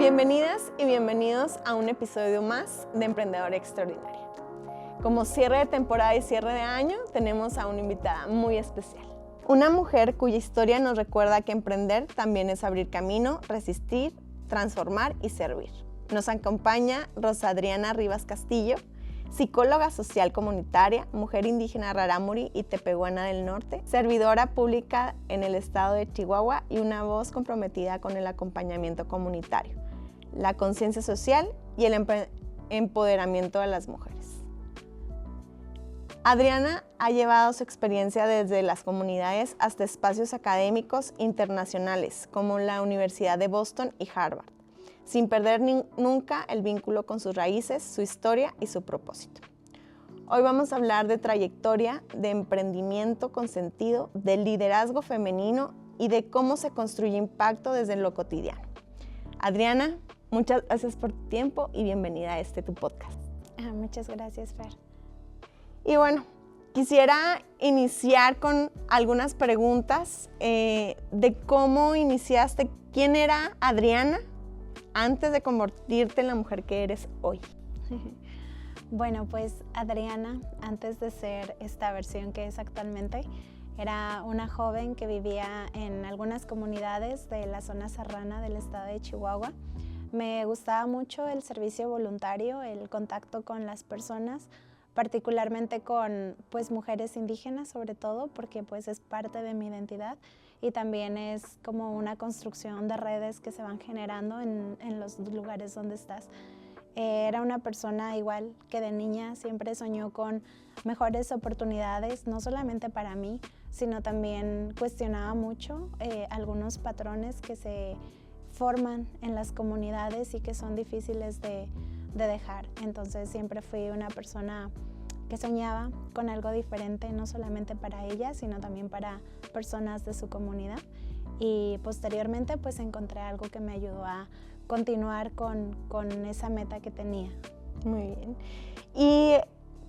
Bienvenidas y bienvenidos a un episodio más de Emprendedora Extraordinaria. Como cierre de temporada y cierre de año, tenemos a una invitada muy especial. Una mujer cuya historia nos recuerda que emprender también es abrir camino, resistir, transformar y servir. Nos acompaña Rosa Adriana Rivas Castillo, psicóloga social comunitaria, mujer indígena rarámuri y tepehuana del norte, servidora pública en el estado de Chihuahua y una voz comprometida con el acompañamiento comunitario, la conciencia social y el empoderamiento de las mujeres. Adriana ha llevado su experiencia desde las comunidades hasta espacios académicos internacionales como la Universidad de Boston y Harvard, sin perder nunca el vínculo con sus raíces, su historia y su propósito. Hoy vamos a hablar de trayectoria, de emprendimiento con sentido, del liderazgo femenino y de cómo se construye impacto desde lo cotidiano. Adriana, muchas gracias por tu tiempo y bienvenida a tu podcast. Muchas gracias, Fer. Y bueno, quisiera iniciar con algunas preguntas de cómo iniciaste, quién era Adriana antes de convertirte en la mujer que eres hoy. Bueno, pues Adriana, antes de ser esta versión que es actualmente, era una joven que vivía en algunas comunidades de la zona serrana del estado de Chihuahua. Me gustaba mucho el servicio voluntario, el contacto con las personas, particularmente con mujeres indígenas sobre todo, porque es parte de mi identidad y también es como una construcción de redes que se van generando en los lugares donde estás. Era una persona igual que de niña siempre soñó con mejores oportunidades, no solamente para mí, sino también cuestionaba mucho algunos patrones que se forman en las comunidades y que son difíciles de dejar. Entonces siempre fui una persona que soñaba con algo diferente, no solamente para ella, sino también para personas de su comunidad. Y posteriormente encontré algo que me ayudó a continuar con esa meta que tenía. Muy bien. ¿Y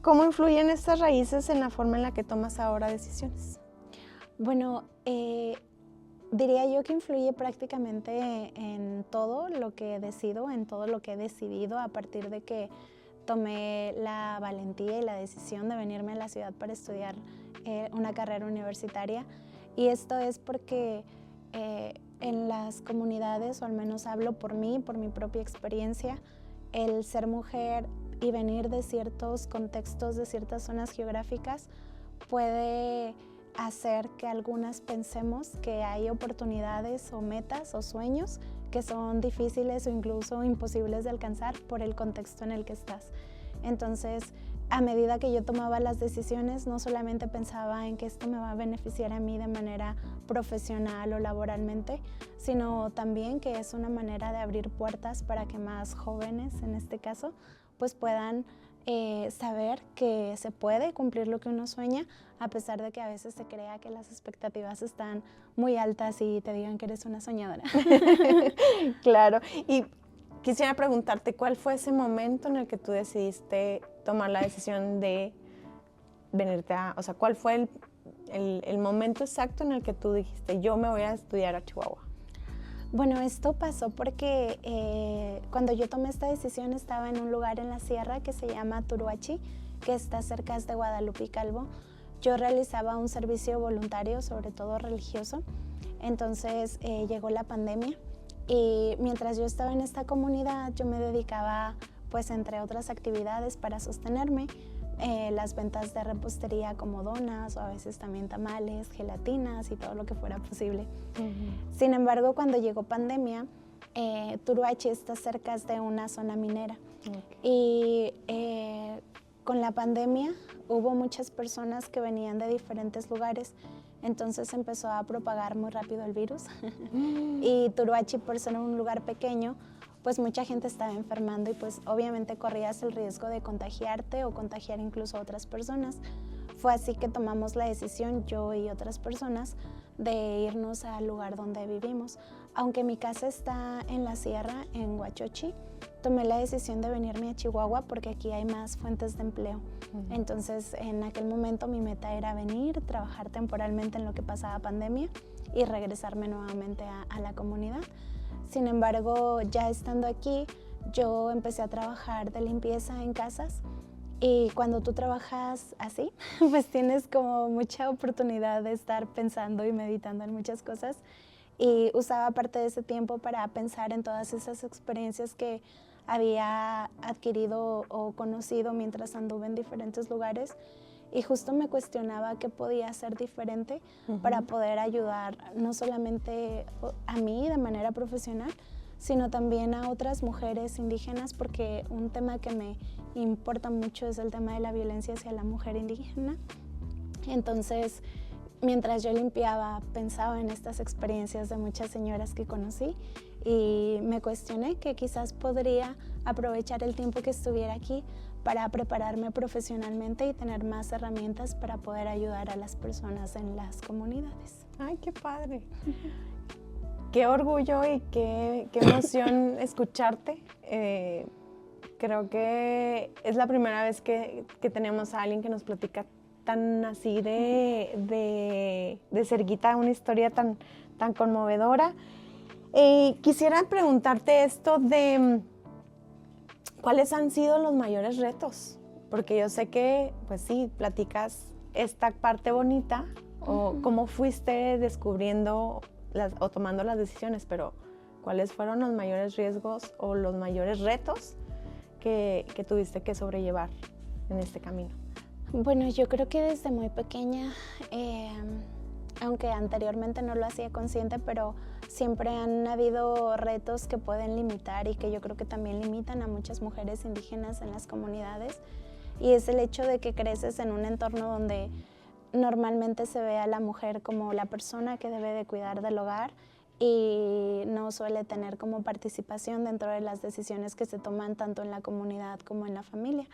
cómo influyen estas raíces en la forma en la que tomas ahora decisiones? Bueno, diría yo que influye prácticamente en todo lo que decido, en todo lo que he decidido a partir de que tomé la valentía y la decisión de venirme a la ciudad para estudiar una carrera universitaria. Y esto es porque en las comunidades, o al menos hablo por mí, por mi propia experiencia, el ser mujer y venir de ciertos contextos, de ciertas zonas geográficas, puede hacer que algunas pensemos que hay oportunidades o metas o sueños que son difíciles o incluso imposibles de alcanzar por el contexto en el que estás. Entonces, a medida que yo tomaba las decisiones, no solamente pensaba en que esto me va a beneficiar a mí de manera profesional o laboralmente, sino también que es una manera de abrir puertas para que más jóvenes, en este caso, puedan saber que se puede cumplir lo que uno sueña, a pesar de que a veces se crea que las expectativas están muy altas y te digan que eres una soñadora. Claro. Y quisiera preguntarte, ¿cuál fue ese momento en el que tú decidiste tomar la decisión de venirte cuál fue el momento exacto en el que tú dijiste, yo me voy a estudiar a Chihuahua? Bueno, esto pasó porque cuando yo tomé esta decisión estaba en un lugar en la sierra que se llama Turuachi, que está cerca de Guadalupe y Calvo. Yo realizaba un servicio voluntario, sobre todo religioso. Entonces llegó la pandemia y mientras yo estaba en esta comunidad yo me dedicaba, entre otras actividades para sostenerme, las ventas de repostería como donas o a veces también tamales, gelatinas y todo lo que fuera posible. Uh-huh. Sin embargo, cuando llegó pandemia, Turuachi está cerca de una zona minera. Okay. Y con la pandemia hubo muchas personas que venían de diferentes lugares, entonces empezó a propagar muy rápido el virus. Y Turuachi, por ser un lugar pequeño, mucha gente estaba enfermando y obviamente corrías el riesgo de contagiarte o contagiar incluso a otras personas. Fue así que tomamos la decisión, yo y otras personas, de irnos al lugar donde vivimos. Aunque mi casa está en la sierra, en Huachochi, tomé la decisión de venirme a Chihuahua porque aquí hay más fuentes de empleo. Uh-huh. Entonces, en aquel momento mi meta era venir, trabajar temporalmente en lo que pasaba pandemia y regresarme nuevamente a la comunidad. Sin embargo, ya estando aquí, yo empecé a trabajar de limpieza en casas. Y cuando tú trabajas así, pues tienes como mucha oportunidad de estar pensando y meditando en muchas cosas. Y usaba parte de ese tiempo para pensar en todas esas experiencias que había adquirido o conocido mientras anduve en diferentes lugares. Y justo me cuestionaba qué podía hacer diferente para poder ayudar no solamente a mí de manera profesional, sino también a otras mujeres indígenas, porque un tema que me importa mucho es el tema de la violencia hacia la mujer indígena. Entonces, mientras yo limpiaba, pensaba en estas experiencias de muchas señoras que conocí y me cuestioné que quizás podría aprovechar el tiempo que estuviera aquí para prepararme profesionalmente y tener más herramientas para poder ayudar a las personas en las comunidades. ¡Ay, qué padre! Qué orgullo y qué emoción escucharte. Creo que es la primera vez que tenemos a alguien que nos platica tan así de cerquita una historia tan conmovedora. Quisiera preguntarte esto de cuáles han sido los mayores retos, porque yo sé que, pues sí, platicas esta parte bonita o cómo fuiste descubriendo o tomando las decisiones, pero ¿cuáles fueron los mayores riesgos o los mayores retos que tuviste que sobrellevar en este camino? Bueno, yo creo que desde muy pequeña, aunque anteriormente no lo hacía consciente, pero siempre han habido retos que pueden limitar y que yo creo que también limitan a muchas mujeres indígenas en las comunidades. Y es el hecho de que creces en un entorno donde normalmente se ve a la mujer como la persona que debe de cuidar del hogar y no suele tener como participación dentro de las decisiones que se toman tanto en la comunidad como en la familia.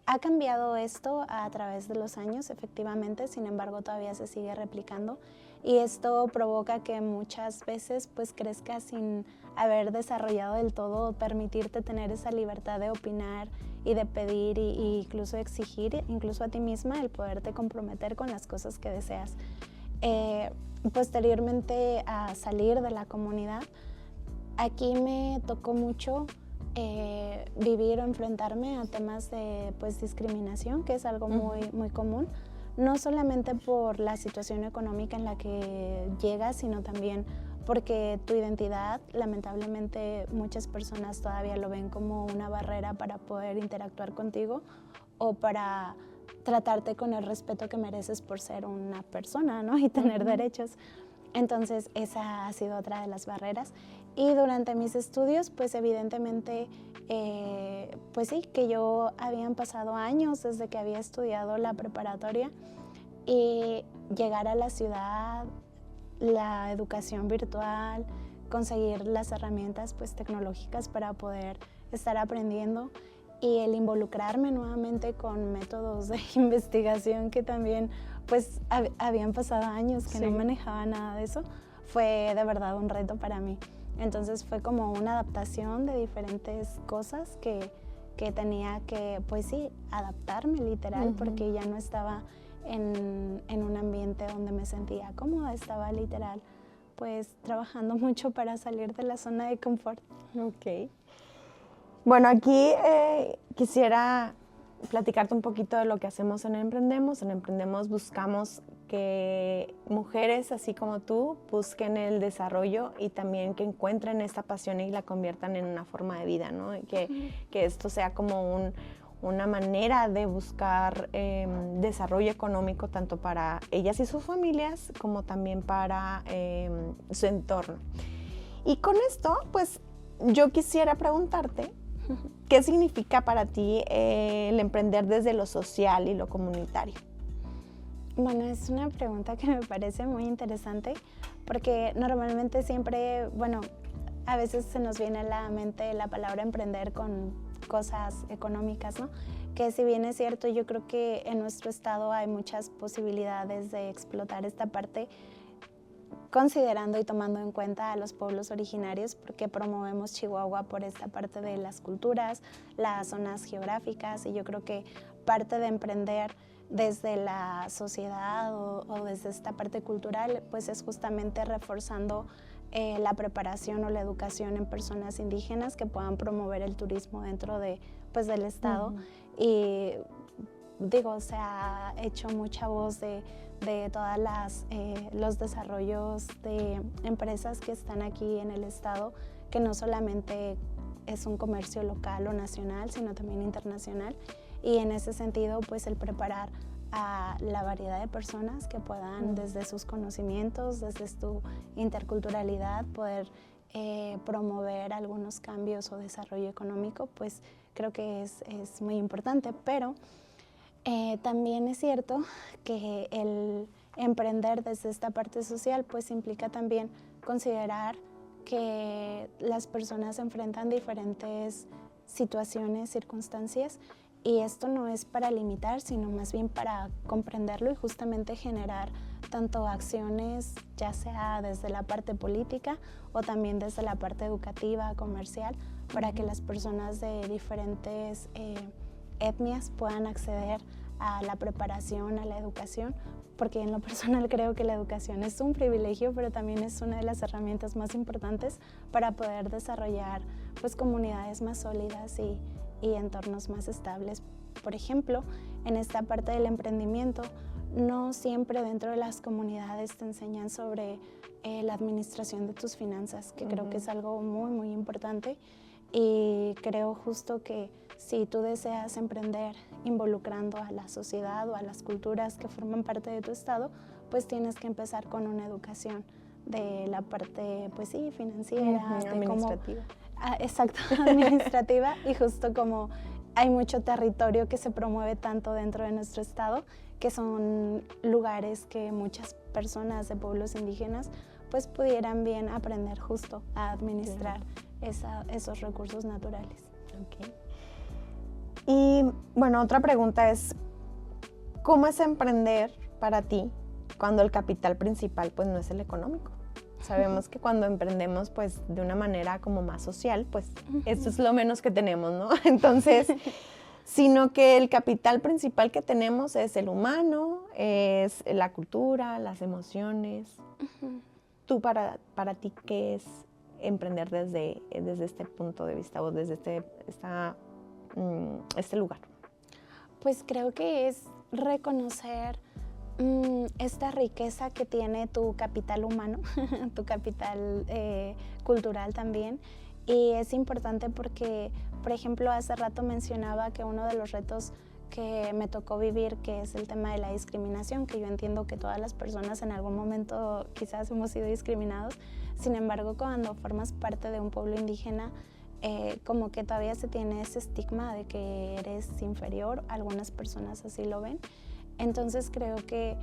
Ha cambiado esto a través de los años, efectivamente, sin embargo todavía se sigue replicando y esto provoca que muchas veces pues crezcas sin haber desarrollado del todo, permitirte tener esa libertad de opinar y de pedir e incluso exigir, incluso a ti misma, el poderte comprometer con las cosas que deseas. Posteriormente a salir de la comunidad, aquí me tocó mucho vivir o enfrentarme a temas de pues, discriminación, que es algo muy común, no solamente por la situación económica en la que llegas, sino también porque tu identidad, lamentablemente muchas personas todavía lo ven como una barrera para poder interactuar contigo o para tratarte con el respeto que mereces por ser una persona, ¿no? Y tener derechos. Entonces esa ha sido otra de las barreras. Y durante mis estudios, pues evidentemente, pues sí, que yo habían pasado años desde que había estudiado la preparatoria y llegar a la ciudad, la educación virtual, conseguir las herramientas pues, tecnológicas para poder estar aprendiendo y el involucrarme nuevamente con métodos de investigación que también pues habían pasado años que no manejaba nada de eso, fue de verdad un reto para mí. Entonces fue como una adaptación de diferentes cosas que tenía que, pues sí, adaptarme literal, porque ya no estaba en un ambiente donde me sentía cómoda, estaba literal pues trabajando mucho para salir de la zona de confort. Ok. Bueno, aquí quisiera platicarte un poquito de lo que hacemos en Emprendemos. En Emprendemos buscamos que mujeres así como tú busquen el desarrollo y también que encuentren esta pasión y la conviertan en una forma de vida, ¿no? Que esto sea como una manera de buscar desarrollo económico tanto para ellas y sus familias como también para su entorno. Y con esto, pues yo quisiera preguntarte, ¿qué significa para ti el emprender desde lo social y lo comunitario? Bueno, es una pregunta que me parece muy interesante porque normalmente siempre, bueno, a veces se nos viene a la mente la palabra emprender con cosas económicas, ¿no? Que si bien es cierto, yo creo que en nuestro estado hay muchas posibilidades de explotar esta parte, considerando y tomando en cuenta a los pueblos originarios, porque promovemos Chihuahua por esta parte de las culturas, las zonas geográficas, y yo creo que parte de emprender desde la sociedad o desde esta parte cultural, pues es justamente reforzando la preparación o la educación en personas indígenas que puedan promover el turismo dentro de, pues, del estado. Y digo, se ha hecho mucha voz de todas los desarrollos de empresas que están aquí en el estado, que no solamente es un comercio local o nacional, sino también internacional. Y en ese sentido, pues el preparar a la variedad de personas que puedan, desde sus conocimientos, desde su interculturalidad, poder promover algunos cambios o desarrollo económico, pues creo que es muy importante. Pero también es cierto que el emprender desde esta parte social, pues implica también considerar que las personas enfrentan diferentes situaciones, circunstancias, y esto no es para limitar, sino más bien para comprenderlo y justamente generar tanto acciones, ya sea desde la parte política o también desde la parte educativa, comercial, para que las personas de diferentes etnias puedan acceder a la preparación, a la educación, porque en lo personal creo que la educación es un privilegio, pero también es una de las herramientas más importantes para poder desarrollar, pues, comunidades más sólidas y entornos más estables. Por ejemplo, en esta parte del emprendimiento, no siempre dentro de las comunidades te enseñan sobre la administración de tus finanzas, que creo que es algo muy, muy importante. Y creo justo que si tú deseas emprender involucrando a la sociedad o a las culturas que forman parte de tu estado, pues tienes que empezar con una educación de la parte, pues sí, financiera, de administrativa. Exacto, administrativa. Y justo como hay mucho territorio que se promueve tanto dentro de nuestro estado, que son lugares que muchas personas de pueblos indígenas pues pudieran bien aprender justo a administrar esos recursos naturales. Okay. Y bueno, otra pregunta es, ¿cómo es emprender para ti cuando el capital principal pues no es el económico? Sabemos que cuando emprendemos pues de una manera como más social, pues esto es lo menos que tenemos, ¿no? Entonces, sino que el capital principal que tenemos es el humano, es la cultura, las emociones. Tú para ti, ¿qué es emprender desde este punto de vista o desde este lugar? Pues creo que es reconocer esta riqueza que tiene tu capital humano, tu capital cultural también. Y es importante porque, por ejemplo, hace rato mencionaba que uno de los retos que me tocó vivir, que es el tema de la discriminación, que yo entiendo que todas las personas en algún momento quizás hemos sido discriminados. Sin embargo, cuando formas parte de un pueblo indígena, como que todavía se tiene ese estigma de que eres inferior, algunas personas así lo ven. Entonces creo que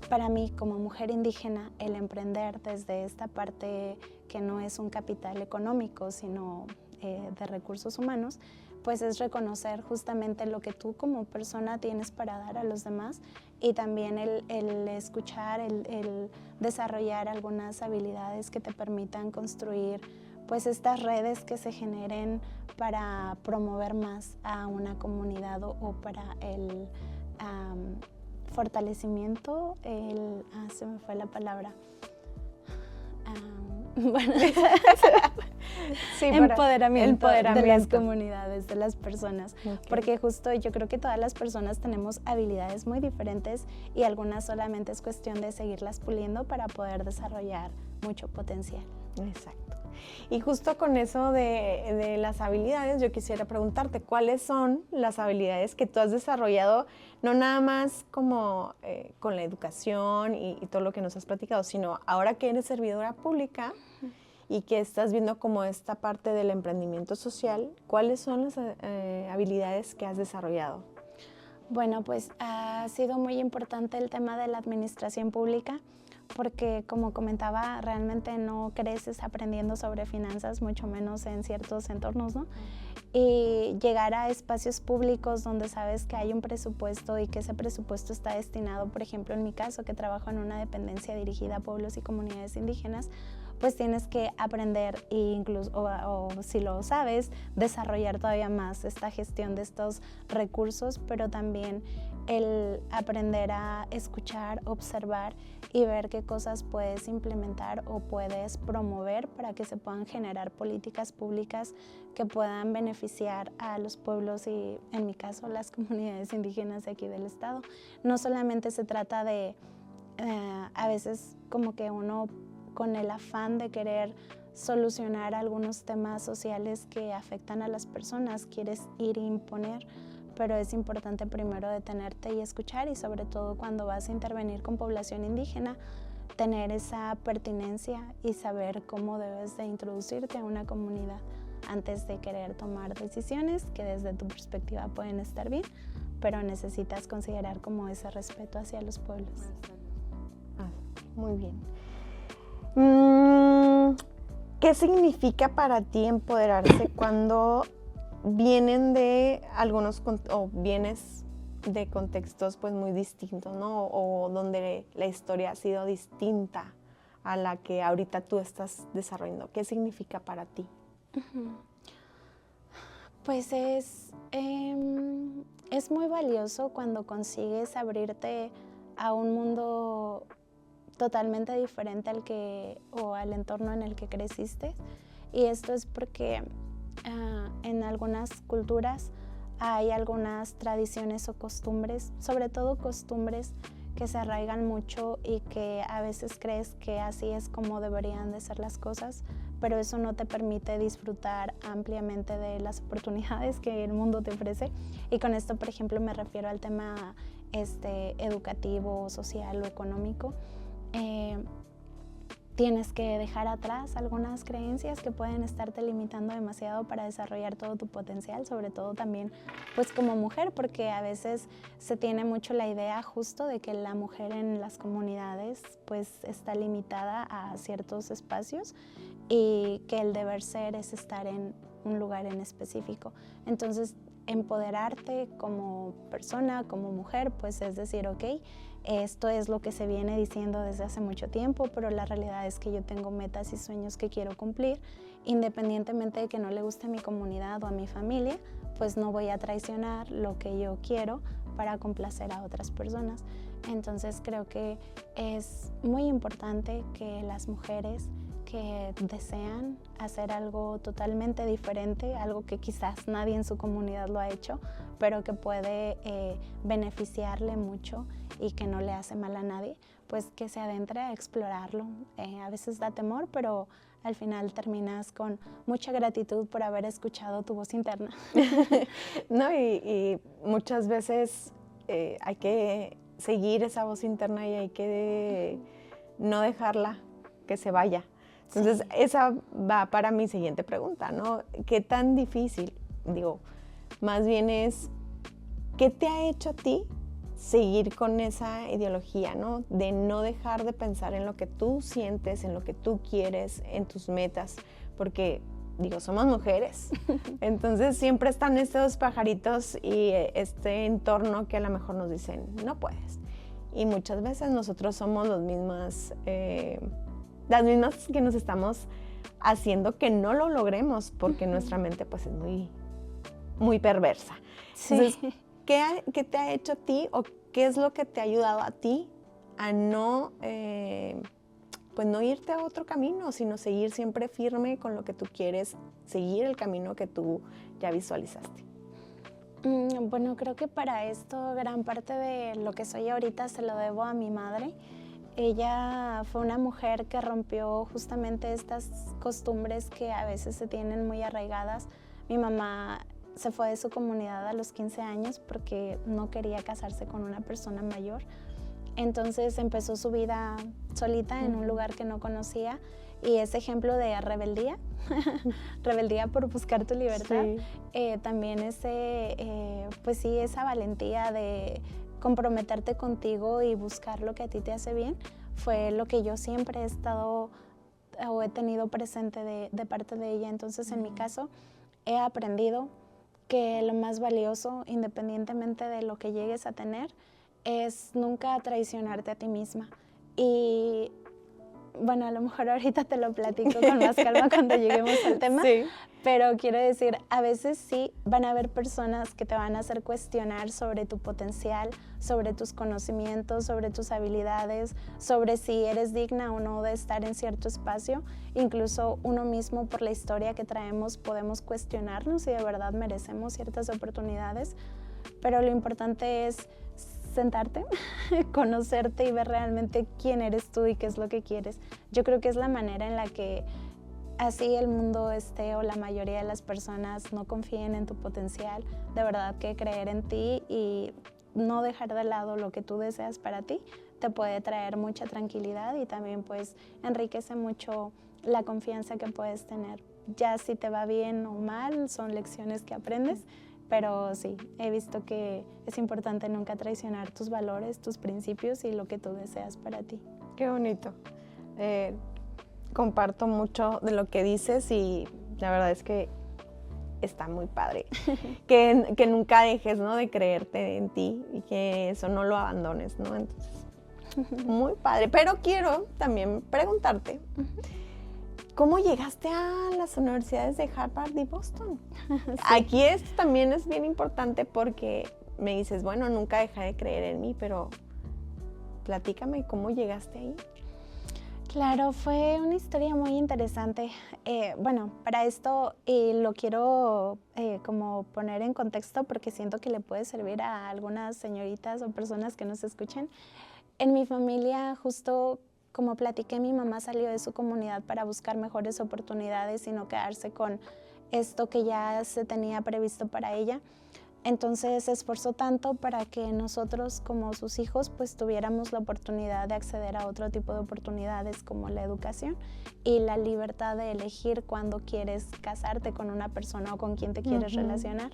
para mí como mujer indígena el emprender desde esta parte que no es un capital económico sino de recursos humanos, pues es reconocer justamente lo que tú como persona tienes para dar a los demás y también el escuchar, el desarrollar algunas habilidades que te permitan construir pues estas redes que se generen para promover más a una comunidad o para el fortalecimiento, se me fue la palabra, bueno, sí, empoderamiento de las comunidades, de las personas, porque justo yo creo que todas las personas tenemos habilidades muy diferentes y algunas solamente es cuestión de seguirlas puliendo para poder desarrollar mucho potencial. Exacto. Y justo con eso de las habilidades, yo quisiera preguntarte, ¿cuáles son las habilidades que tú has desarrollado, no nada más como con la educación y todo lo que nos has platicado, sino ahora que eres servidora pública y que estás viendo como esta parte del emprendimiento social, ¿cuáles son las habilidades que has desarrollado? Bueno, pues ha sido muy importante el tema de la administración pública, porque como comentaba, realmente no creces aprendiendo sobre finanzas, mucho menos en ciertos entornos, ¿no? Y llegar a espacios públicos donde sabes que hay un presupuesto y que ese presupuesto está destinado, por ejemplo, en mi caso, que trabajo en una dependencia dirigida a pueblos y comunidades indígenas, pues tienes que aprender e incluso, o si lo sabes, desarrollar todavía más esta gestión de estos recursos, pero también el aprender a escuchar, observar y ver qué cosas puedes implementar o puedes promover para que se puedan generar políticas públicas que puedan beneficiar a los pueblos y, en mi caso, las comunidades indígenas de aquí del estado. No solamente se trata de, a veces como que uno con el afán de querer solucionar algunos temas sociales que afectan a las personas, quieres ir a imponer, pero es importante primero detenerte y escuchar, y sobre todo cuando vas a intervenir con población indígena, tener esa pertinencia y saber cómo debes de introducirte a una comunidad antes de querer tomar decisiones que desde tu perspectiva pueden estar bien, pero necesitas considerar como ese respeto hacia los pueblos. Muy bien. ¿Qué significa para ti empoderarse cuando vienen de algunos o vienes de contextos pues muy distintos, ¿no? O donde la historia ha sido distinta a la que ahorita tú estás desarrollando? ¿Qué significa para ti? Pues es muy valioso cuando consigues abrirte a un mundo totalmente diferente al entorno en el que creciste, y esto es porque en algunas culturas hay algunas tradiciones o costumbres, sobre todo costumbres que se arraigan mucho y que a veces crees que así es como deberían de ser las cosas, pero eso no te permite disfrutar ampliamente de las oportunidades que el mundo te ofrece. Y con esto, por ejemplo, me refiero al tema educativo, social o económico. Tienes que dejar atrás algunas creencias que pueden estarte limitando demasiado para desarrollar todo tu potencial, sobre todo también pues como mujer, porque a veces se tiene mucho la idea justo de que la mujer en las comunidades pues está limitada a ciertos espacios y que el deber ser es estar en un lugar en específico. Entonces, empoderarte como persona, como mujer, pues es decir, ok, esto es lo que se viene diciendo desde hace mucho tiempo, pero la realidad es que yo tengo metas y sueños que quiero cumplir, independientemente de que no le guste a mi comunidad o a mi familia, pues no voy a traicionar lo que yo quiero para complacer a otras personas. Entonces creo que es muy importante que las mujeres que desean hacer algo totalmente diferente, algo que quizás nadie en su comunidad lo ha hecho, pero que puede beneficiarle mucho y que no le hace mal a nadie, pues que se adentre a explorarlo. A veces da temor, pero al final terminas con mucha gratitud por haber escuchado tu voz interna. No, y muchas veces hay que seguir esa voz interna y hay que no dejarla que se vaya. Entonces, sí, esa va para mi siguiente pregunta, ¿no? ¿Qué tan difícil? Digo, más bien es, ¿qué te ha hecho a ti seguir con esa ideología, ¿no? De no dejar de pensar en lo que tú sientes, en lo que tú quieres, en tus metas, porque, digo, somos mujeres, entonces siempre están estos pajaritos y este entorno que a lo mejor nos dicen, no puedes. Y muchas veces nosotros somos las mismas que nos estamos haciendo que no lo logremos, porque nuestra mente pues es muy, muy perversa. Sí. Entonces, ¿qué te ha hecho a ti o qué es lo que te ha ayudado a ti a no, pues no irte a otro camino, sino seguir siempre firme con lo que tú quieres, seguir el camino que tú ya visualizaste? Bueno, creo que para esto gran parte de lo que soy ahorita se lo debo a mi madre. Ella fue una mujer que rompió justamente estas costumbres que a veces se tienen muy arraigadas. Mi mamá se fue de su comunidad a los 15 años porque no quería casarse con una persona mayor. Entonces empezó su vida solita en un lugar que no conocía, y ese ejemplo de rebeldía, rebeldía por buscar tu libertad, sí. También pues sí, esa valentía de comprometerte contigo y buscar lo que a ti te hace bien, fue lo que yo siempre he estado o he tenido presente de parte de ella. Entonces, en mi caso, he aprendido que lo más valioso, independientemente de lo que llegues a tener, es nunca traicionarte a ti misma. Y bueno, a lo mejor ahorita te lo platico con más calma cuando lleguemos al tema, Sí. pero quiero decir, a veces sí van a haber personas que te van a hacer cuestionar sobre tu potencial, sobre tus conocimientos, sobre tus habilidades, sobre si eres digna o no de estar en cierto espacio. Incluso uno mismo, por la historia que traemos, podemos cuestionarnos si de verdad merecemos ciertas oportunidades, pero lo importante es sentarte, conocerte y ver realmente quién eres tú y qué es lo que quieres. Yo creo que es la manera en la que así el mundo o la mayoría de las personas no confíen en tu potencial, de verdad que creer en ti y no dejar de lado lo que tú deseas para ti te puede traer mucha tranquilidad y también pues enriquece mucho la confianza que puedes tener. Ya si te va bien o mal, son lecciones que aprendes, pero sí, he visto que es importante nunca traicionar tus valores, tus principios y lo que tú deseas para ti. Qué bonito. Comparto mucho de lo que dices y la verdad es que está muy padre. que nunca dejes, ¿no?, de creerte en ti y que eso no lo abandones, ¿no? Entonces, muy padre. Pero quiero también preguntarte, ¿cómo llegaste a las universidades de Harvard y Boston? Sí. Aquí esto también es bien importante porque me dices, bueno, nunca dejé de creer en mí, pero platícame cómo llegaste ahí. Claro, fue una historia muy interesante. Bueno, para esto lo quiero como poner en contexto porque siento que le puede servir a algunas señoritas o personas que nos escuchen. En mi familia, justo como platiqué, mi mamá salió de su comunidad para buscar mejores oportunidades y no quedarse con esto que ya se tenía previsto para ella. Entonces se esforzó tanto para que nosotros como sus hijos pues tuviéramos la oportunidad de acceder a otro tipo de oportunidades como la educación y la libertad de elegir cuándo quieres casarte con una persona o con quién te quieres relacionar.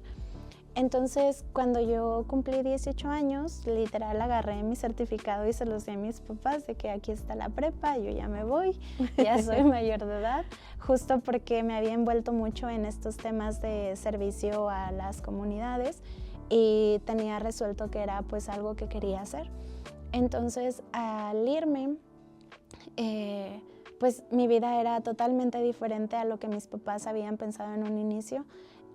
Entonces, cuando yo cumplí 18 años, literal agarré mi certificado y se los di a mis papás de que aquí está la prepa, yo ya me voy, ya soy mayor de edad, justo porque me había envuelto mucho en estos temas de servicio a las comunidades y tenía resuelto que era pues algo que quería hacer. Entonces, al irme, pues mi vida era totalmente diferente a lo que mis papás habían pensado en un inicio.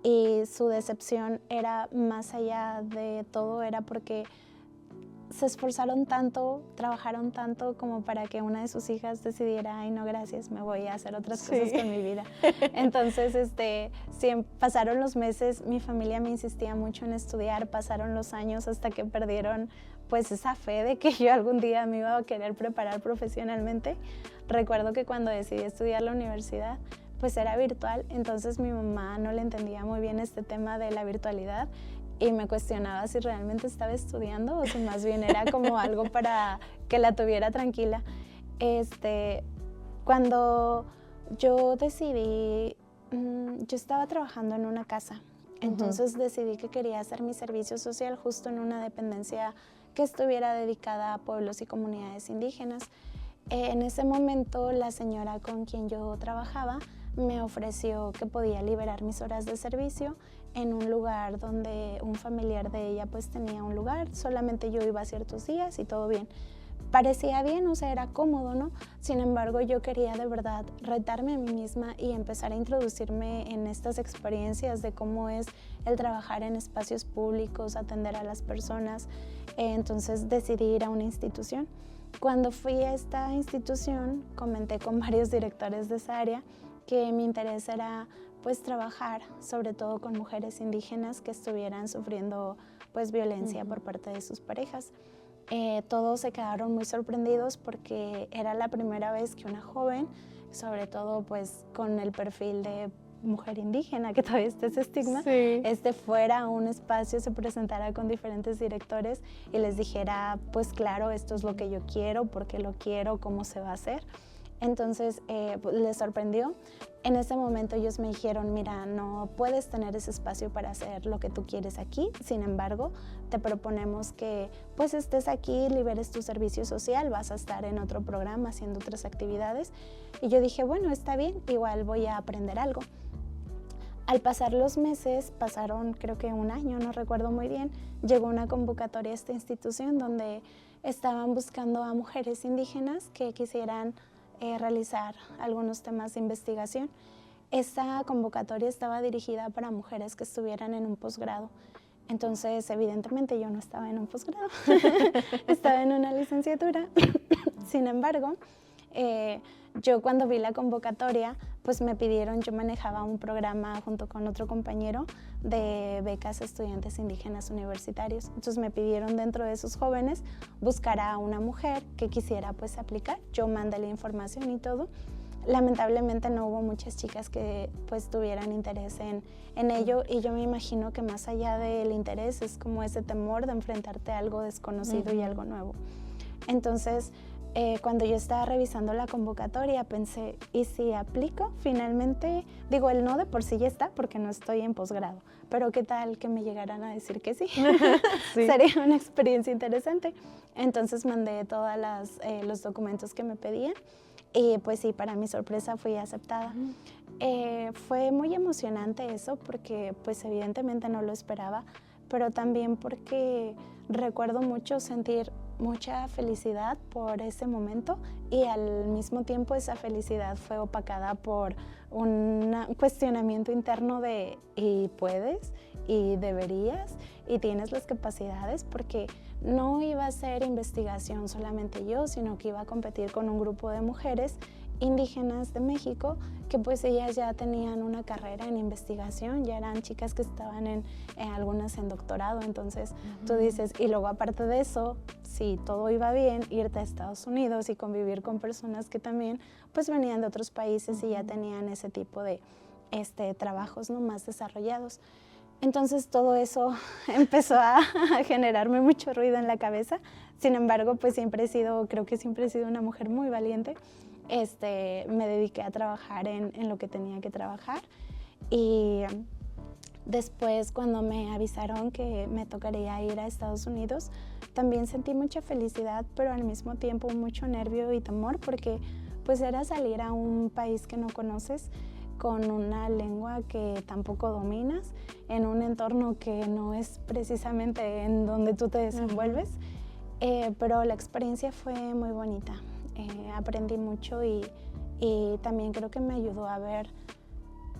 Y su decepción era más allá de todo, era porque se esforzaron tanto, trabajaron tanto como para que una de sus hijas decidiera, ay no gracias, me voy a hacer otras cosas con mi vida. Entonces pasaron los meses, mi familia me insistía mucho en estudiar, pasaron los años hasta que perdieron pues esa fe de que yo algún día me iba a querer preparar profesionalmente. Recuerdo que cuando decidí estudiar la universidad, pues era virtual, entonces mi mamá no le entendía muy bien este tema de la virtualidad y me cuestionaba si realmente estaba estudiando o si más bien era como algo para que la tuviera tranquila. Cuando yo decidí, yo estaba trabajando en una casa, entonces decidí que quería hacer mi servicio social justo en una dependencia que estuviera dedicada a pueblos y comunidades indígenas. En ese momento la señora con quien yo trabajaba me ofreció que podía liberar mis horas de servicio en un lugar donde un familiar de ella pues tenía un lugar, solamente yo iba ciertos días y todo bien. Parecía bien, o sea, era cómodo, ¿no? Sin embargo, yo quería de verdad retarme a mí misma y empezar a introducirme en estas experiencias de cómo es el trabajar en espacios públicos, atender a las personas. Entonces decidí ir a una institución. Cuando fui a esta institución, comenté con varios directores de esa área que mi interés era pues trabajar sobre todo con mujeres indígenas que estuvieran sufriendo pues violencia por parte de sus parejas. Todos se quedaron muy sorprendidos porque era la primera vez que una joven, sobre todo pues con el perfil de mujer indígena, que todavía está ese estigma, fuera a un espacio, se presentara con diferentes directores y les dijera, pues claro, esto es lo que yo quiero, por qué lo quiero, cómo se va a hacer. Entonces les sorprendió. En ese momento ellos me dijeron, mira, no puedes tener ese espacio para hacer lo que tú quieres aquí, sin embargo, te proponemos que pues estés aquí, liberes tu servicio social, vas a estar en otro programa haciendo otras actividades. Y yo dije, bueno, está bien, igual voy a aprender algo. Al pasar los meses, pasaron creo que un año, no recuerdo muy bien, llegó una convocatoria a esta institución donde estaban buscando a mujeres indígenas que quisieran realizar algunos temas de investigación. Esta convocatoria estaba dirigida para mujeres que estuvieran en un posgrado. Entonces, evidentemente, yo no estaba en un posgrado, estaba en una licenciatura. Sin embargo, yo cuando vi la convocatoria, pues me pidieron, yo manejaba un programa junto con otro compañero de becas a estudiantes indígenas universitarios. Entonces me pidieron dentro de esos jóvenes buscar a una mujer que quisiera pues aplicar. Yo mandé la información y todo. Lamentablemente no hubo muchas chicas que pues tuvieran interés en ello, y yo me imagino que más allá del interés es como ese temor de enfrentarte a algo desconocido y algo nuevo. Entonces, cuando yo estaba revisando la convocatoria pensé, ¿y si aplico? Finalmente, digo, el no de por sí ya está porque no estoy en posgrado, pero ¿qué tal que me llegaran a decir que sí? Sí. Sería una experiencia interesante. Entonces mandé todos los documentos que me pedían. Y pues sí, para mi sorpresa fui aceptada. Fue muy emocionante eso porque pues evidentemente no lo esperaba, pero también porque recuerdo mucho sentir mucha felicidad por ese momento, y al mismo tiempo esa felicidad fue opacada por un cuestionamiento interno de ¿y puedes? ¿Y deberías? ¿Y tienes las capacidades? Porque no iba a ser investigación solamente yo, sino que iba a competir con un grupo de mujeres indígenas de México que pues ellas ya tenían una carrera en investigación, ya eran chicas que estaban en algunas en doctorado. Entonces tú dices, y luego aparte de eso, si todo iba bien, irte a Estados Unidos y convivir con personas que también pues venían de otros países y ya tenían ese tipo de trabajos, ¿no?, más desarrollados. Entonces todo eso empezó a generarme mucho ruido en la cabeza. Sin embargo, pues creo que siempre he sido una mujer muy valiente. Me dediqué a trabajar en lo que tenía que trabajar, y después cuando me avisaron que me tocaría ir a Estados Unidos, también sentí mucha felicidad, pero al mismo tiempo mucho nervio y temor, porque pues era salir a un país que no conoces, con una lengua que tampoco dominas, en un entorno que no es precisamente en donde tú te desenvuelves, pero la experiencia fue muy bonita. Aprendí mucho y también creo que me ayudó a ver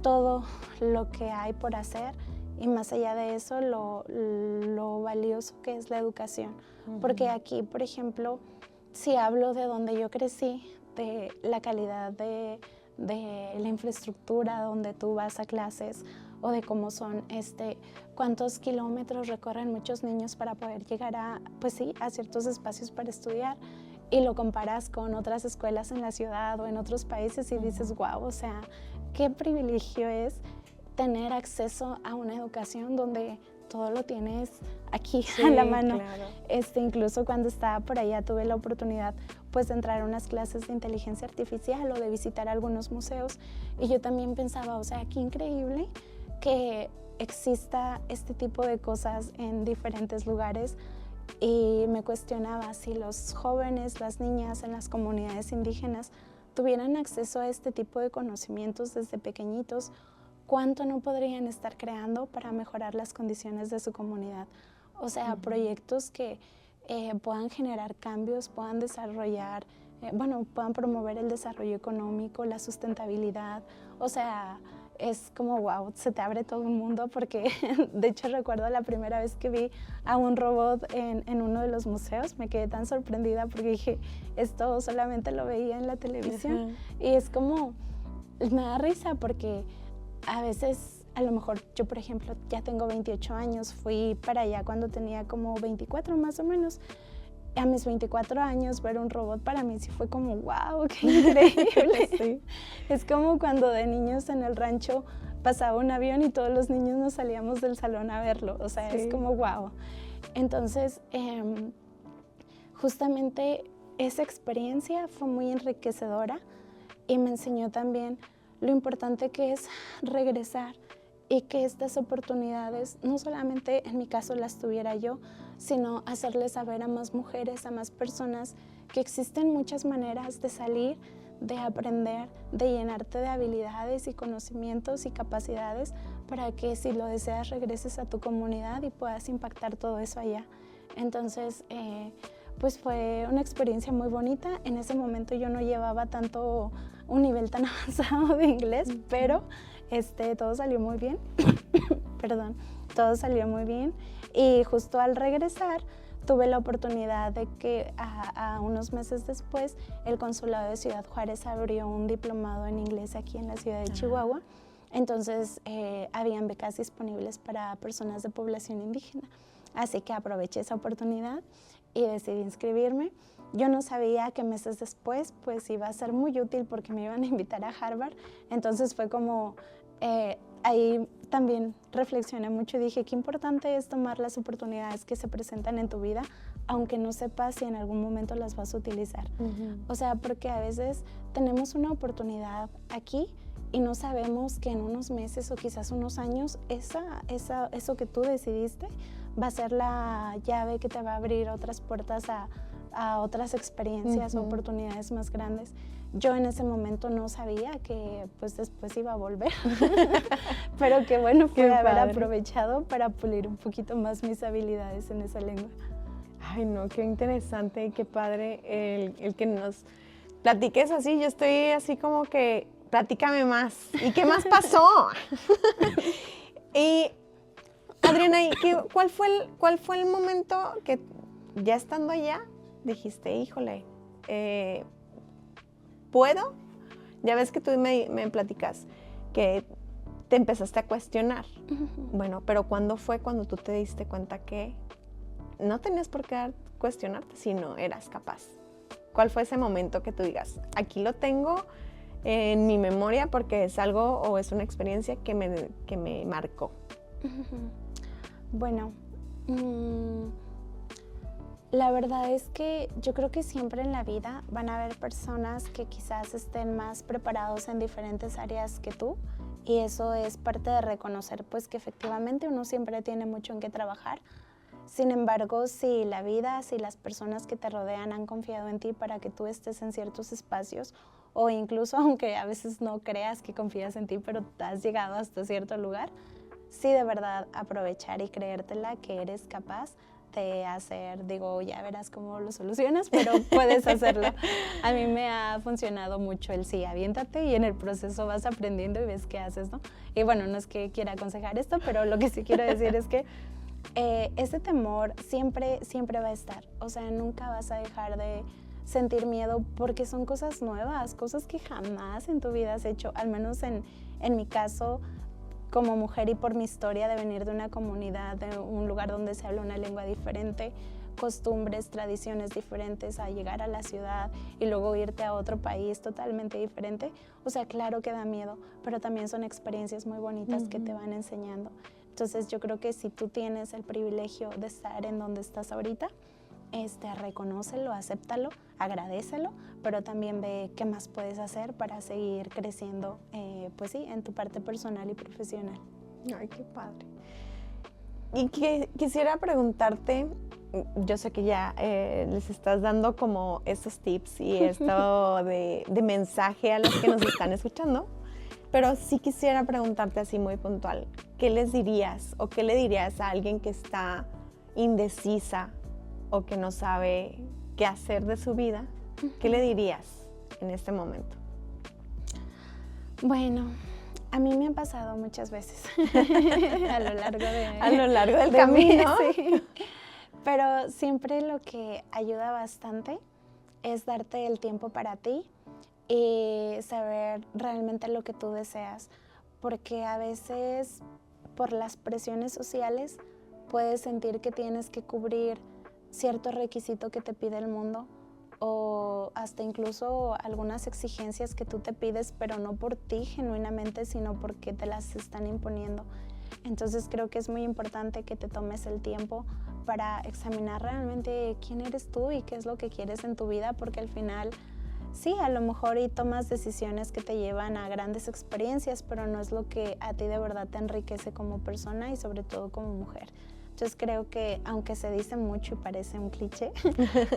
todo lo que hay por hacer, y más allá de eso lo valioso que es la educación. Porque aquí, por ejemplo, si hablo de donde yo crecí, de la calidad de la infraestructura donde tú vas a clases, o de cómo son, cuántos kilómetros recorren muchos niños para poder llegar a ciertos espacios para estudiar, y lo comparas con otras escuelas en la ciudad o en otros países y dices, wow, o sea, qué privilegio es tener acceso a una educación donde todo lo tienes aquí a la mano. Claro. Incluso cuando estaba por allá tuve la oportunidad pues de entrar a unas clases de inteligencia artificial o de visitar algunos museos, y yo también pensaba, o sea, qué increíble que exista este tipo de cosas en diferentes lugares. Y me cuestionaba si los jóvenes, las niñas en las comunidades indígenas tuvieran acceso a este tipo de conocimientos desde pequeñitos, ¿cuánto no podrían estar creando para mejorar las condiciones de su comunidad? O sea, proyectos que puedan generar cambios, puedan desarrollar, puedan promover el desarrollo económico, la sustentabilidad. O sea, es como wow, se te abre todo un mundo, porque de hecho recuerdo la primera vez que vi a un robot en uno de los museos, me quedé tan sorprendida porque dije, esto solamente lo veía en la televisión. Y es como, me da risa porque a veces, a lo mejor yo por ejemplo ya tengo 28 años, fui para allá cuando tenía como 24 más o menos. A mis 24 años ver un robot para mí sí fue como wow, qué increíble. Sí. Es como cuando de niños en el rancho pasaba un avión y todos los niños nos salíamos del salón a verlo, o sea, es como wow. Entonces, justamente esa experiencia fue muy enriquecedora y me enseñó también lo importante que es regresar, y que estas oportunidades, no solamente en mi caso las tuviera yo, sino hacerles saber a más mujeres, a más personas, que existen muchas maneras de salir, de aprender, de llenarte de habilidades y conocimientos y capacidades para que si lo deseas regreses a tu comunidad y puedas impactar todo eso allá. Entonces, pues fue una experiencia muy bonita. En ese momento yo no llevaba un nivel tan avanzado de inglés, pero todo salió muy bien. Perdón, todo salió muy bien. Y justo al regresar tuve la oportunidad de que a unos meses después el Consulado de Ciudad Juárez abrió un diplomado en inglés aquí en la ciudad de Chihuahua. Entonces habían becas disponibles para personas de población indígena. Así que aproveché esa oportunidad y decidí inscribirme. Yo no sabía que meses después pues iba a ser muy útil porque me iban a invitar a Harvard. Entonces fue como, ahí también reflexioné mucho y dije, qué importante es tomar las oportunidades que se presentan en tu vida, aunque no sepas si en algún momento las vas a utilizar. O sea, porque a veces tenemos una oportunidad aquí y no sabemos que en unos meses o quizás unos años eso que tú decidiste va a ser la llave que te va a abrir otras puertas a otras experiencias o oportunidades más grandes. Yo en ese momento no sabía que pues después iba a volver, pero que bueno fue haber aprovechado para pulir un poquito más mis habilidades en esa lengua. Ay, no, qué interesante y qué padre el que nos platiques así. Yo estoy así como que, platícame más. ¿Y qué más pasó? Y Adriana, ¿cuál fue el momento que ya estando allá dijiste, híjole, ¿puedo? Ya ves que tú me platicas que te empezaste a cuestionar. Bueno, pero ¿cuándo fue cuando tú te diste cuenta que no tenías por qué cuestionarte, sino eras capaz? ¿Cuál fue ese momento que tú digas, aquí lo tengo en mi memoria porque es algo o es una experiencia que me marcó? Bueno, la verdad es que yo creo que siempre en la vida van a haber personas que quizás estén más preparados en diferentes áreas que tú, y eso es parte de reconocer pues que efectivamente uno siempre tiene mucho en qué trabajar. Sin embargo, si la vida, si las personas que te rodean han confiado en ti para que tú estés en ciertos espacios, o incluso aunque a veces no creas que confías en ti, pero has llegado hasta cierto lugar, sí de verdad aprovechar y creértela que eres capaz de hacer, digo, ya verás cómo lo solucionas, pero puedes hacerlo. A mí me ha funcionado mucho el sí, aviéntate y en el proceso vas aprendiendo y ves qué haces, ¿no? Y bueno, no es que quiera aconsejar esto, pero lo que sí quiero decir es que ese temor siempre va a estar. O sea, nunca vas a dejar de sentir miedo porque son cosas nuevas, cosas que jamás en tu vida has hecho, al menos en mi caso, como mujer y por mi historia de venir de una comunidad, de un lugar donde se habla una lengua diferente, costumbres, tradiciones diferentes, a llegar a la ciudad y luego irte a otro país totalmente diferente. O sea, claro que da miedo, pero también son experiencias muy bonitas que te van enseñando. Entonces yo creo que si tú tienes el privilegio de estar en donde estás ahorita, reconócelo, acéptalo, agradécelo, pero también ve qué más puedes hacer para seguir creciendo, pues sí, en tu parte personal y profesional. Ay, qué padre. Y quisiera preguntarte, yo sé que ya les estás dando como esos tips y esto de mensaje a los que nos están escuchando, pero sí quisiera preguntarte así muy puntual, ¿qué les dirías o qué le dirías a alguien que está indecisa o que no sabe qué hacer de su vida? ¿Qué le dirías en este momento? Bueno, a mí me ha pasado muchas veces a lo largo del camino. Sí. Pero siempre lo que ayuda bastante es darte el tiempo para ti y saber realmente lo que tú deseas, porque a veces por las presiones sociales puedes sentir que tienes que cubrir cierto requisito que te pide el mundo o hasta incluso algunas exigencias que tú te pides, pero no por ti genuinamente, sino porque te las están imponiendo. Entonces creo que es muy importante que te tomes el tiempo para examinar realmente quién eres tú y qué es lo que quieres en tu vida, porque al final sí, a lo mejor y tomas decisiones que te llevan a grandes experiencias, pero no es lo que a ti de verdad te enriquece como persona y sobre todo como mujer. Entonces creo que, aunque se dice mucho y parece un cliché,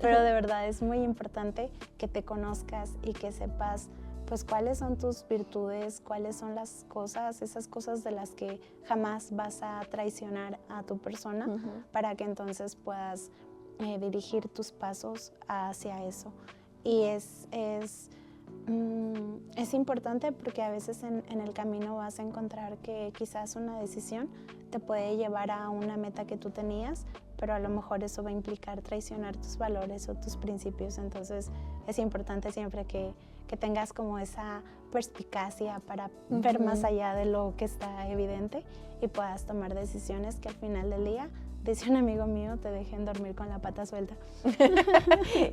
pero de verdad es muy importante que te conozcas y que sepas pues cuáles son tus virtudes, cuáles son las cosas, esas cosas de las que jamás vas a traicionar a tu persona, para que entonces puedas dirigir tus pasos hacia eso. Y es importante porque a veces en el camino vas a encontrar que quizás una decisión te puede llevar a una meta que tú tenías, pero a lo mejor eso va a implicar traicionar tus valores o tus principios. Entonces es importante siempre que tengas como esa perspicacia para ver más allá de lo que está evidente y puedas tomar decisiones que al final del día, dice un amigo mío, te dejen dormir con la pata suelta.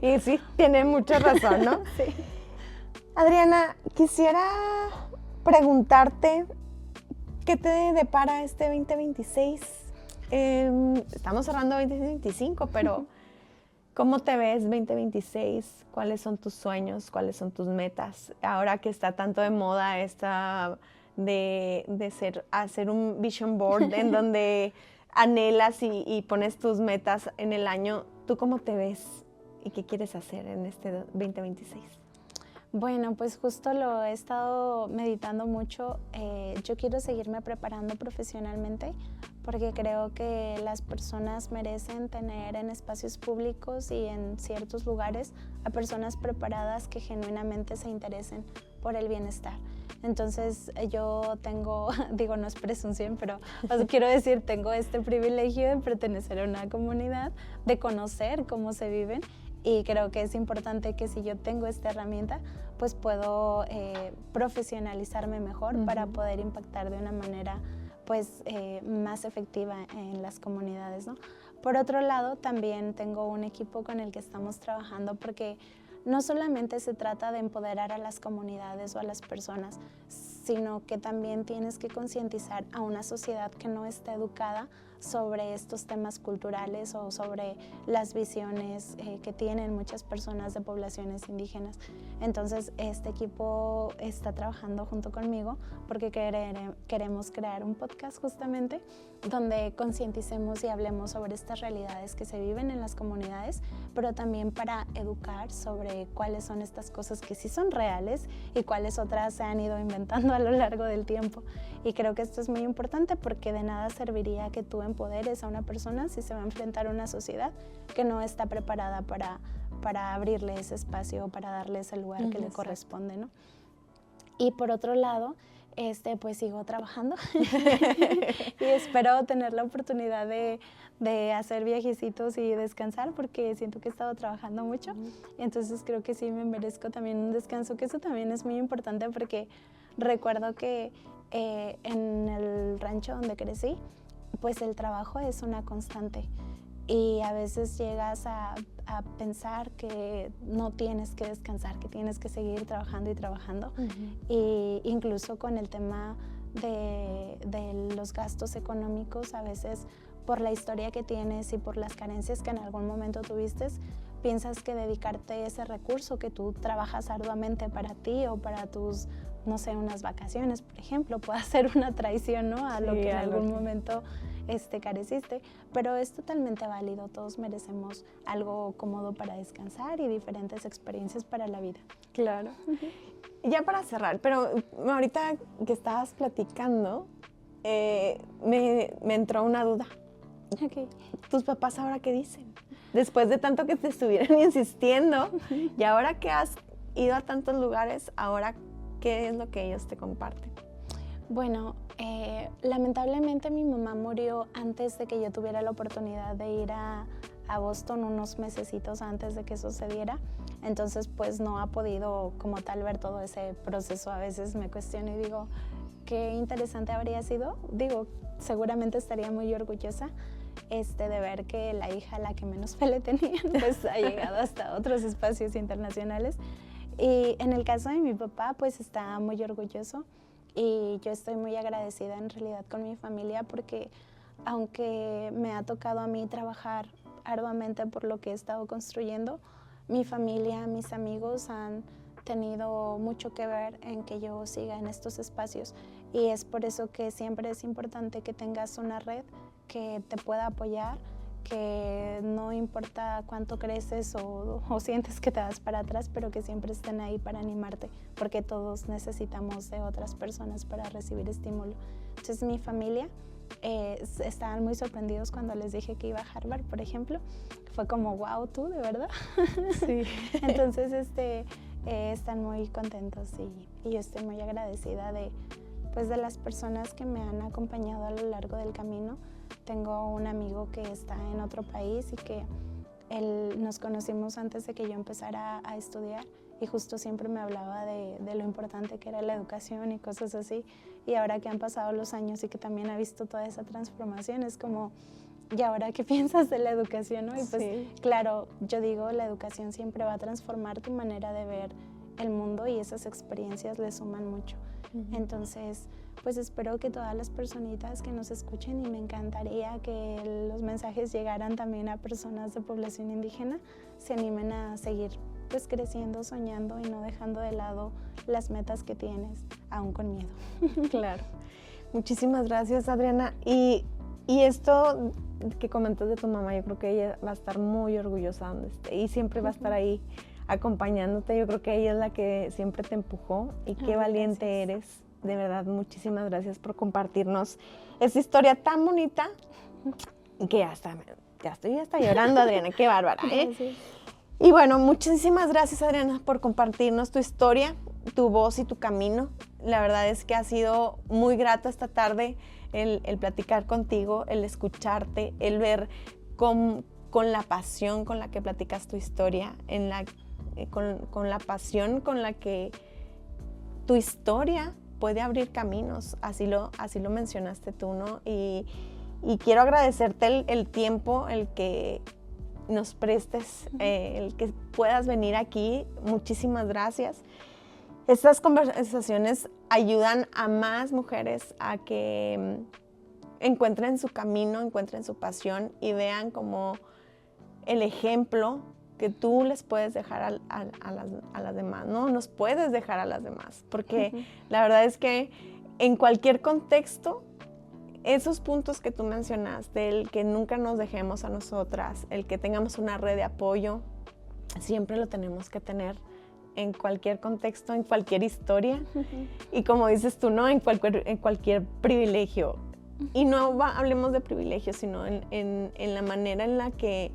Y sí, tiene mucha razón, ¿no? Sí. Adriana, quisiera preguntarte, ¿qué te depara este 2026? Estamos cerrando 2025, pero ¿cómo te ves 2026? ¿Cuáles son tus sueños? ¿Cuáles son tus metas? Ahora que está tanto de moda esta de hacer un vision board en donde anhelas y pones tus metas en el año, ¿tú cómo te ves y qué quieres hacer en este 2026? Bueno, pues justo lo he estado meditando mucho. Yo quiero seguirme preparando profesionalmente porque creo que las personas merecen tener en espacios públicos y en ciertos lugares a personas preparadas que genuinamente se interesen por el bienestar. Entonces yo tengo, digo, no es presunción, pero quiero decir, tengo este privilegio de pertenecer a una comunidad, de conocer cómo se viven. Y creo que es importante que si yo tengo esta herramienta, pues puedo profesionalizarme mejor para poder impactar de una manera pues, más efectiva en las comunidades, ¿no? Por otro lado, también tengo un equipo con el que estamos trabajando porque no solamente se trata de empoderar a las comunidades o a las personas, sino que también tienes que concientizar a una sociedad que no está educada sobre estos temas culturales o sobre las visiones que tienen muchas personas de poblaciones indígenas. Entonces, este equipo está trabajando junto conmigo porque queremos crear un podcast justamente donde concienticemos y hablemos sobre estas realidades que se viven en las comunidades, pero también para educar sobre cuáles son estas cosas que sí son reales y cuáles otras se han ido inventando a lo largo del tiempo. Y creo que esto es muy importante porque de nada serviría que tú empoderes a una persona si se va a enfrentar a una sociedad que no está preparada para abrirle ese espacio, para darle ese lugar que le corresponde, ¿no? Y por otro lado, pues sigo trabajando y espero tener la oportunidad de hacer viajecitos y descansar porque siento que he estado trabajando mucho. Entonces creo que sí me merezco también un descanso, que eso también es muy importante porque recuerdo que en el rancho donde crecí, pues el trabajo es una constante y a veces llegas a pensar que no tienes que descansar, que tienes que seguir trabajando y trabajando. Y incluso con el tema de los gastos económicos, a veces por la historia que tienes y por las carencias que en algún momento tuviste, piensas que dedicarte ese recurso que tú trabajas arduamente para ti o para tus, no sé, unas vacaciones, por ejemplo, puede ser una traición, ¿no? A lo que en algún momento careciste, pero es totalmente válido. Todos merecemos algo cómodo para descansar y diferentes experiencias para la vida. Claro. Ya para cerrar, pero ahorita que estabas platicando, me entró una duda. Okay. ¿Tus papás ahora qué dicen? Después de tanto que te estuvieron insistiendo, y ahora que has ido a tantos lugares, ahora, ¿qué es lo que ellos te comparten? Bueno, lamentablemente mi mamá murió antes de que yo tuviera la oportunidad de ir a Boston, unos mesecitos antes de que sucediera. Entonces, pues no ha podido como tal ver todo ese proceso. A veces me cuestiono y digo, qué interesante habría sido. Digo, seguramente estaría muy orgullosa de ver que la hija a la que menos fe le tenían, pues ha llegado hasta otros espacios internacionales. Y en el caso de mi papá, pues está muy orgulloso. Y yo estoy muy agradecida en realidad con mi familia porque aunque me ha tocado a mí trabajar arduamente por lo que he estado construyendo, mi familia, mis amigos han tenido mucho que ver en que yo siga en estos espacios y es por eso que siempre es importante que tengas una red que te pueda apoyar, que no importa cuánto creces o sientes que te vas para atrás, pero que siempre estén ahí para animarte, porque todos necesitamos de otras personas para recibir estímulo. Entonces mi familia estaban muy sorprendidos cuando les dije que iba a Harvard, por ejemplo. Fue como, wow, ¿tú de verdad? Sí. Entonces, están muy contentos y yo estoy muy agradecida de las personas que me han acompañado a lo largo del camino. Tengo un amigo que está en otro país y que nos conocimos antes de que yo empezara a estudiar y justo siempre me hablaba de lo importante que era la educación y cosas así. Y ahora que han pasado los años y que también ha visto toda esa transformación, es como, ¿y ahora qué piensas de la educación, no? Y pues, sí. Claro, yo digo, la educación siempre va a transformar tu manera de ver el mundo y esas experiencias le suman mucho. Entonces, pues espero que todas las personitas que nos escuchen, y me encantaría que los mensajes llegaran también a personas de población indígena, se animen a seguir pues creciendo, soñando y no dejando de lado las metas que tienes, aún con miedo. Claro. Muchísimas gracias, Adriana. Y esto que comentas de tu mamá, yo creo que ella va a estar muy orgullosa donde esté y siempre va a estar ahí acompañándote. Yo creo que ella es la que siempre te empujó y qué valiente eres. De verdad, muchísimas gracias por compartirnos esa historia tan bonita que ya estoy llorando, Adriana. Qué bárbara, ¿eh? Sí. Y bueno, muchísimas gracias, Adriana, por compartirnos tu historia, tu voz y tu camino. La verdad es que ha sido muy grato esta tarde el platicar contigo, el escucharte, el ver con la pasión con la que platicas tu historia, con la pasión con la que tu historia puede abrir caminos. Así lo mencionaste tú, ¿no? Y quiero agradecerte el tiempo, el que nos prestes, el que puedas venir aquí. Muchísimas gracias. Estas conversaciones ayudan a más mujeres a que encuentren su camino, encuentren su pasión y vean como el ejemplo que tú les puedes dejar a las demás, ¿no? Nos puedes dejar a las demás, porque la verdad es que en cualquier contexto, esos puntos que tú mencionaste, el que nunca nos dejemos a nosotras, el que tengamos una red de apoyo, siempre lo tenemos que tener en cualquier contexto, en cualquier historia. Y como dices tú, ¿no? En cualquier privilegio. Y no hablemos de privilegios, sino en la manera en la que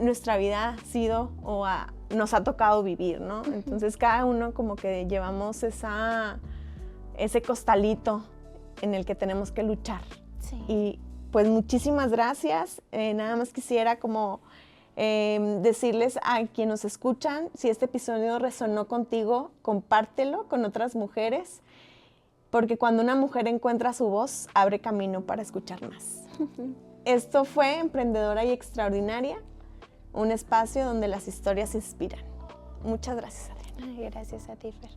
nuestra vida ha sido o nos ha tocado vivir, ¿no? Entonces cada uno como que llevamos ese costalito en el que tenemos que luchar. Sí. Y pues muchísimas gracias. Nada más quisiera como decirles a quienes nos escuchan, si este episodio resonó contigo, compártelo con otras mujeres, porque cuando una mujer encuentra su voz, abre camino para escuchar más. Esto fue Emprendedora y Extraordinaria, un espacio donde las historias inspiran. Muchas gracias, Adriana. Ay, gracias a ti, Fer.